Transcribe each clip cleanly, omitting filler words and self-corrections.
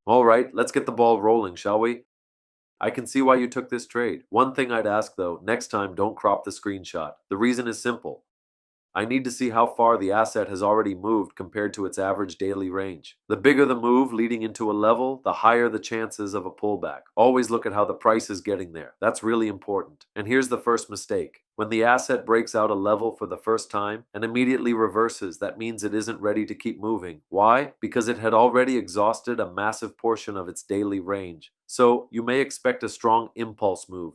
All right, let's get the ball rolling, shall we? I can see why you took this trade. One thing I'd ask though, next time don't crop the screenshot. The reason is simple. I need to see how far the asset has already moved compared to its average daily range. The bigger the move leading into a level, the higher the chances of a pullback. Always look at how the price is getting there. That's really important. And here's the first mistake. When the asset breaks out a level for the first time and immediately reverses, that means it isn't ready to keep moving. Why? Because it had already exhausted a massive portion of its daily range. So you may expect a strong impulse move.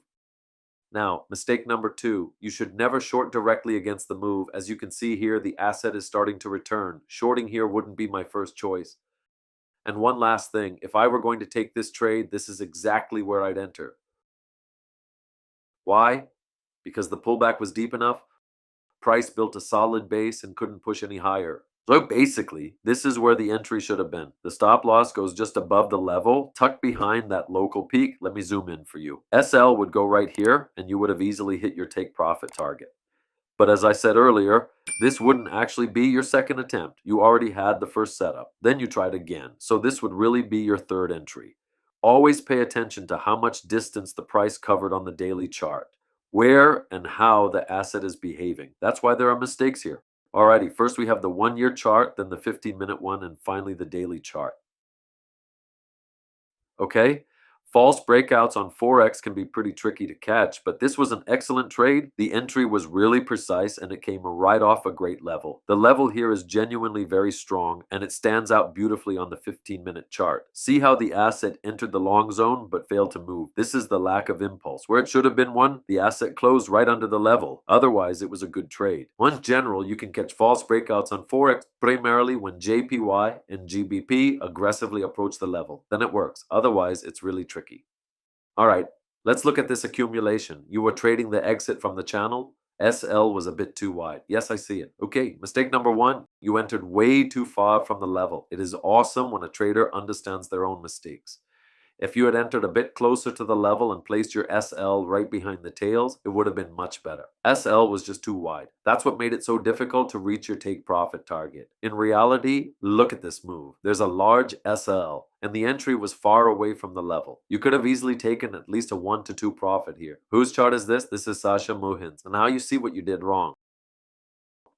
Now, mistake number two, you should never short directly against the move. As you can see here, the asset is starting to return. Shorting here wouldn't be my first choice. And one last thing, if I were going to take this trade, this is exactly where I'd enter. Why? Because the pullback was deep enough, price built a solid base and couldn't push any higher. So basically, this is where the entry should have been. The stop loss goes just above the level, tucked behind that local peak. Let me zoom in for you. SL would go right here, and you would have easily hit your take profit target. But as I said earlier, this wouldn't actually be your second attempt. You already had the first setup. Then you tried again. So this would really be your third entry. Always pay attention to how much distance the price covered on the daily chart, where and how the asset is behaving. That's why there are mistakes here. Alrighty, first we have the 1-year chart, then the 15-minute one, and finally the daily chart. Okay? False breakouts on forex can be pretty tricky to catch, but this was an excellent trade. The entry was really precise and it came right off a great level. The level here is genuinely very strong and it stands out beautifully on the 15-minute chart. See how the asset entered the long zone but failed to move. This is the lack of impulse. Where it should have been one, the asset closed right under the level. Otherwise, it was a good trade. In general, you can catch false breakouts on forex primarily when JPY and GBP aggressively approach the level. Then it works. Otherwise, it's really tricky. All right, let's look at this accumulation. You were trading the exit from the channel. SL was a bit too wide. Yes, I see it. Okay, mistake number one, you entered way too far from the level. It is awesome when a trader understands their own mistakes. If you had entered a bit closer to the level and placed your SL right behind the tails, it would have been much better. SL was just too wide. That's what made it so difficult to reach your take profit target. In reality, look at this move. There's a large SL, and the entry was far away from the level. You could have easily taken at least a 1 to 2 profit here. Whose chart is this? This is Sasha Muhin's. And now you see what you did wrong.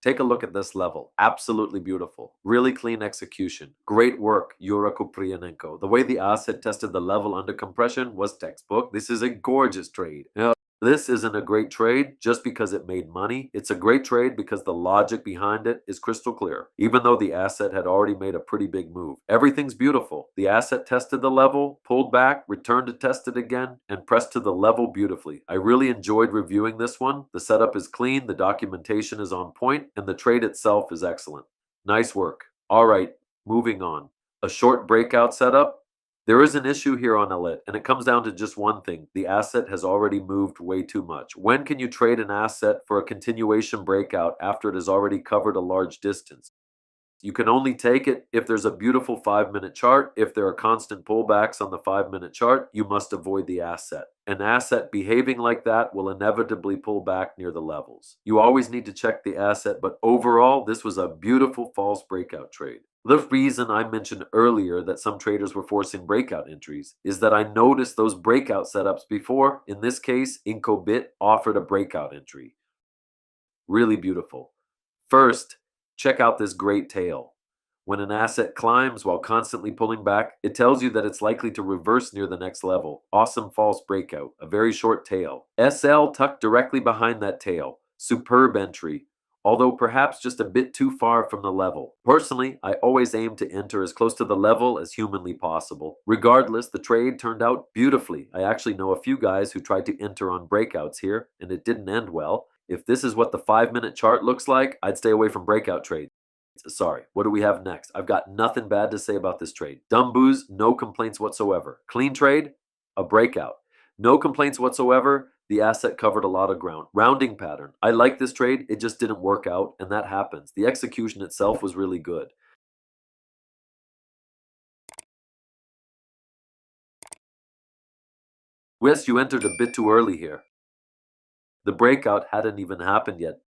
Take a look at this level. Absolutely beautiful. Really clean execution. Great work, Yura Kupriyanenko. The way the asset tested the level under compression was textbook. This is a gorgeous trade. Now, this isn't a great trade just because it made money. It's a great trade because the logic behind it is crystal clear, even though the asset had already made a pretty big move. Everything's beautiful. The asset tested the level, pulled back, returned to test it again, and pressed to the level beautifully. I really enjoyed reviewing this one. The setup is clean, the documentation is on point, and the trade itself is excellent. Nice work. All right, moving on. A short breakout setup. There is an issue here on Elit, and it comes down to just one thing. The asset has already moved way too much. When can you trade an asset for a continuation breakout after it has already covered a large distance? You can only take it if there's a beautiful 5-minute chart. If there are constant pullbacks on the 5-minute chart, you must avoid the asset. An asset behaving like that will inevitably pull back near the levels. You always need to check the asset, but overall, this was a beautiful false breakout trade. The reason I mentioned earlier that some traders were forcing breakout entries is that I noticed those breakout setups before. In this case, IncoBit offered a breakout entry. Really beautiful. First, check out this great tail. When an asset climbs while constantly pulling back, it tells you that it's likely to reverse near the next level. Awesome false breakout, a very short tail. SL tucked directly behind that tail. Superb entry, although perhaps just a bit too far from the level. Personally, I always aim to enter as close to the level as humanly possible. Regardless, the trade turned out beautifully. I actually know a few guys who tried to enter on breakouts here, and it didn't end well. If this is what the 5-minute chart looks like, I'd stay away from breakout trades. Sorry, what do we have next? I've got nothing bad to say about this trade. Dumb booze, no complaints whatsoever. Clean trade, a breakout. No complaints whatsoever. The asset covered a lot of ground. Rounding pattern. I like this trade, it just didn't work out, and that happens. The execution itself was really good. Yes, you entered a bit too early here. The breakout hadn't even happened yet,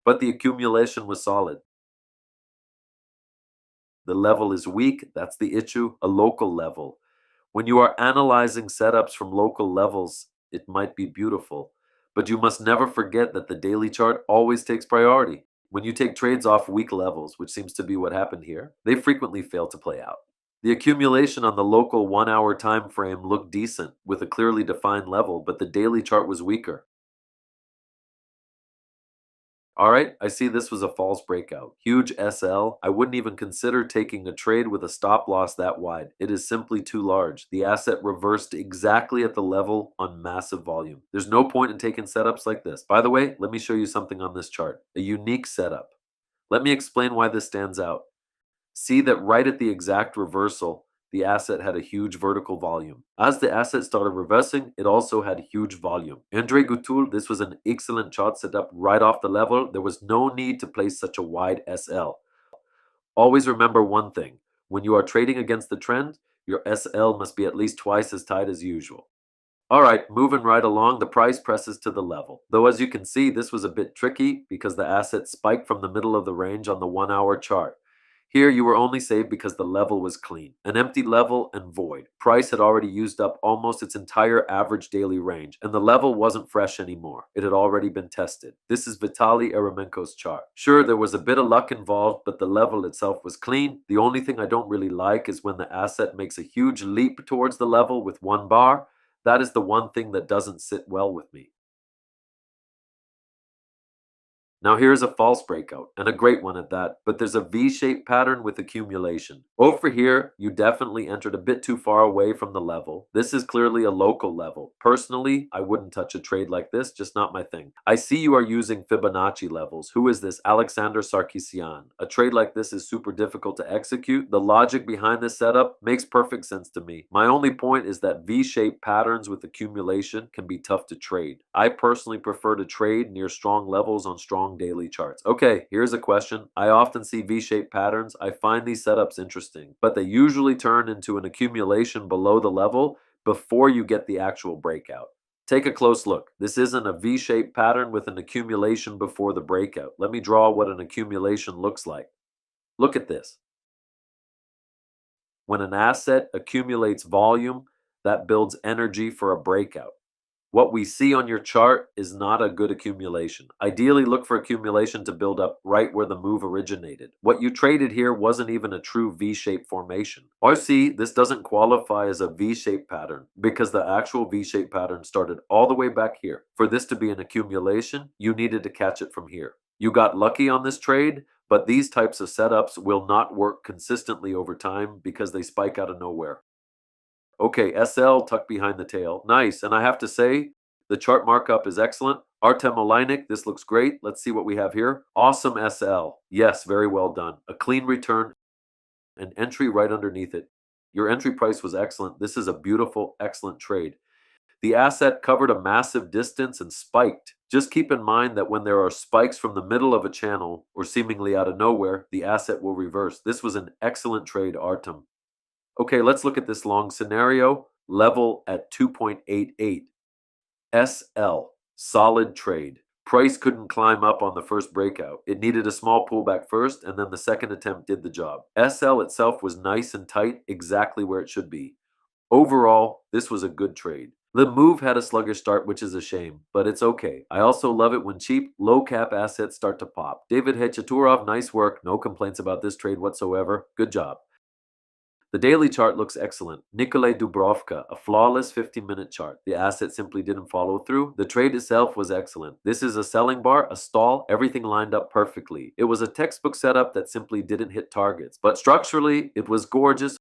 but the accumulation was solid. The level is weak. That's the issue, a local level. When you are analyzing setups from local levels, it might be beautiful, but you must never forget that the daily chart always takes priority. When you take trades off weak levels, which seems to be what happened here, they frequently fail to play out. The accumulation on the local 1 hour time frame looked decent with a clearly defined level, but the daily chart was weaker. All right, I see this was a false breakout. Huge SL. I wouldn't even consider taking a trade with a stop loss that wide. It is simply too large. The asset reversed exactly at the level on massive volume. There's no point in taking setups like this. By the way, let me show you something on this chart. A unique setup. Let me explain why this stands out. See that right at the exact reversal, the asset had a huge vertical volume. As the asset started reversing, it also had huge volume. Andre Gutul, this was an excellent chart set up right off the level. There was no need to place such a wide SL. Always remember one thing. When you are trading against the trend, your SL must be at least twice as tight as usual. All right, moving right along, the price presses to the level. Though as you can see, this was a bit tricky because the asset spiked from the middle of the range on the 1 hour chart. Here you were only saved because the level was clean. An empty level and void. Price had already used up almost its entire average daily range, and the level wasn't fresh anymore. It had already been tested. This is Vitaly Eremenko's chart. Sure, there was a bit of luck involved, but the level itself was clean. The only thing I don't really like is when the asset makes a huge leap towards the level with one bar. That is the one thing that doesn't sit well with me. Now here's a false breakout, and a great one at that, but there's a V-shaped pattern with accumulation. Over here, you definitely entered a bit too far away from the level. This is clearly a local level. Personally, I wouldn't touch a trade like this, just not my thing. I see you are using Fibonacci levels. Who is this? Alexander Sarkisian. A trade like this is super difficult to execute. The logic behind this setup makes perfect sense to me. My only point is that V-shaped patterns with accumulation can be tough to trade. I personally prefer to trade near strong levels on strong daily charts. Okay, here's a question. I often see V-shaped patterns. I find these setups interesting, but they usually turn into an accumulation below the level before you get the actual breakout. Take a close look. This isn't a V-shaped pattern with an accumulation before the breakout. Let me draw what an accumulation looks like. Look at this. When an asset accumulates volume, that builds energy for a breakout. What we see on your chart is not a good accumulation. Ideally, look for accumulation to build up right where the move originated. What you traded here wasn't even a true V-shaped formation. Or see, this doesn't qualify as a V-shaped pattern because the actual V-shaped pattern started all the way back here. For this to be an accumulation, you needed to catch it from here. You got lucky on this trade, but these types of setups will not work consistently over time because they spike out of nowhere. Okay, SL tucked behind the tail. Nice. And I have to say, the chart markup is excellent. Artem Oleinik, this looks great. Let's see what we have here. Awesome SL. Yes, very well done. A clean return, an entry right underneath it. Your entry price was excellent. This is a beautiful, excellent trade. The asset covered a massive distance and spiked. Just keep in mind that when there are spikes from the middle of a channel or seemingly out of nowhere, the asset will reverse. This was an excellent trade, Artem. Okay, let's look at this long scenario. Level at 2.88. SL, solid trade. Price couldn't climb up on the first breakout. It needed a small pullback first, and then the second attempt did the job. SL itself was nice and tight, exactly where it should be. Overall, this was a good trade. The move had a sluggish start, which is a shame, but it's okay. I also love it when cheap, low cap assets start to pop. David Hechaturov, nice work. No complaints about this trade whatsoever. Good job. The daily chart looks excellent. Nikolay Dubrovka, a flawless 15-minute chart. The asset simply didn't follow through. The trade itself was excellent. This is a selling bar, a stall, everything lined up perfectly. It was a textbook setup that simply didn't hit targets, but structurally, it was gorgeous.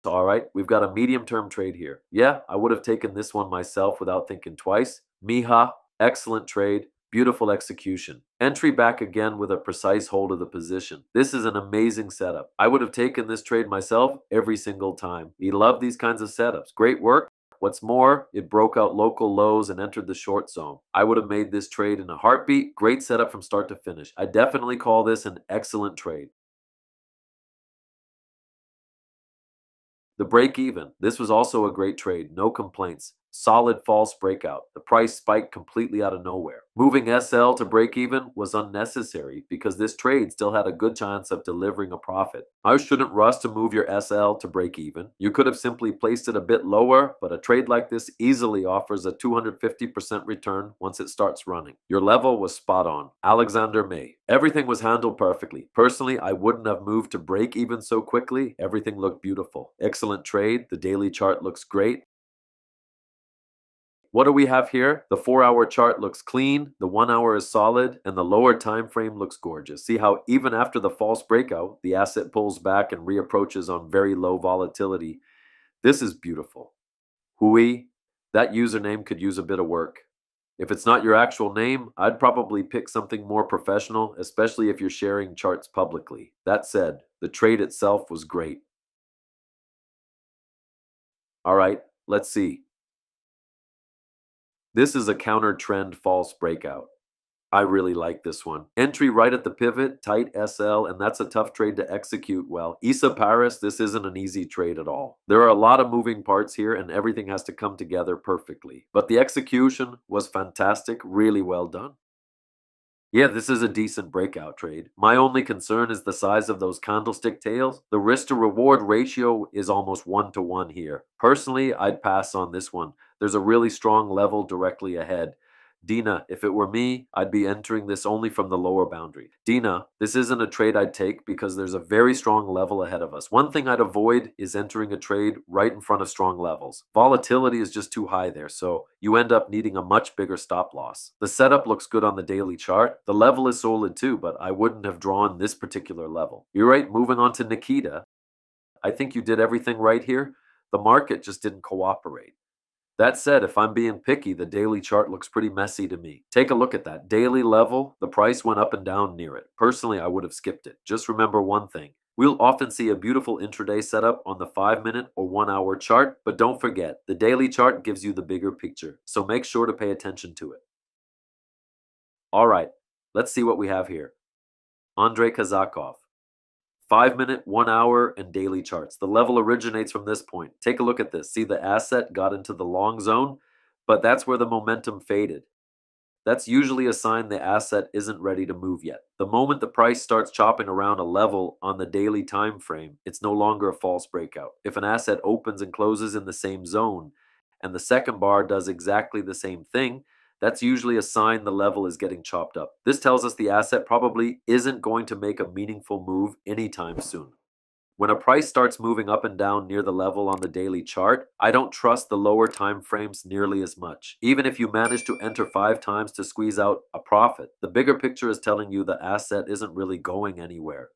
All right, we've got a medium-term trade here. Yeah, I would have taken this one myself without thinking twice. Miha, excellent trade. Beautiful execution. Entry back again with a precise hold of the position. This is an amazing setup. I would have taken this trade myself every single time. We love these kinds of setups. Great work. What's more, it broke out local lows and entered the short zone. I would have made this trade in a heartbeat. Great setup from start to finish. I definitely call this an excellent trade. The break even. This was also a great trade. No complaints. Solid false breakout. The price spiked completely out of nowhere. Moving SL to break even was unnecessary because this trade still had a good chance of delivering a profit. I shouldn't rush to move your SL to break even. You could have simply placed it a bit lower, but a trade like this easily offers a 250% return once it starts running. Your level was spot on. Alexander May. Everything was handled perfectly. Personally, I wouldn't have moved to break even so quickly. Everything looked beautiful. Excellent trade. The daily chart looks great. What do we have here? The 4-hour chart looks clean, the 1 hour is solid, and the lower time frame looks gorgeous. See how even after the false breakout, the asset pulls back and reapproaches on very low volatility. This is beautiful. Hui, that username could use a bit of work. If it's not your actual name, I'd probably pick something more professional, especially if you're sharing charts publicly. That said, the trade itself was great. All right, let's see. This is a counter trend false breakout. I really like this one. Entry right at the pivot, tight SL, and that's a tough trade to execute well. ISA Paris, this isn't an easy trade at all. There are a lot of moving parts here and everything has to come together perfectly. But the execution was fantastic, really well done. Yeah, this is a decent breakout trade. My only concern is the size of those candlestick tails. The risk to reward ratio is almost 1 to 1 here. Personally, I'd pass on this one. There's a really strong level directly ahead. Dina, if it were me, I'd be entering this only from the lower boundary. Dina, this isn't a trade I'd take because there's a very strong level ahead of us. One thing I'd avoid is entering a trade right in front of strong levels. Volatility is just too high there, so you end up needing a much bigger stop loss. The setup looks good on the daily chart. The level is solid too, but I wouldn't have drawn this particular level. You're right, moving on to Nikita. I think you did everything right here. The market just didn't cooperate. That said, if I'm being picky, the daily chart looks pretty messy to me. Take a look at that. Daily level, the price went up and down near it. Personally, I would have skipped it. Just remember one thing. We'll often see a beautiful intraday setup on the 5-minute or 1 hour chart, but don't forget, the daily chart gives you the bigger picture, so make sure to pay attention to it. All right, let's see what we have here. Andrei Kazakov. 5-minute, 1 hour, and daily charts. The level originates from this point. Take a look at this. See, the asset got into the long zone, but that's where the momentum faded. That's usually a sign the asset isn't ready to move yet. The moment the price starts chopping around a level on the daily time frame, it's no longer a false breakout. If an asset opens and closes in the same zone, and the second bar does exactly the same thing, that's usually a sign the level is getting chopped up. This tells us the asset probably isn't going to make a meaningful move anytime soon. When a price starts moving up and down near the level on the daily chart, I don't trust the lower time frames nearly as much. Even if you manage to enter 5 times to squeeze out a profit, the bigger picture is telling you the asset isn't really going anywhere.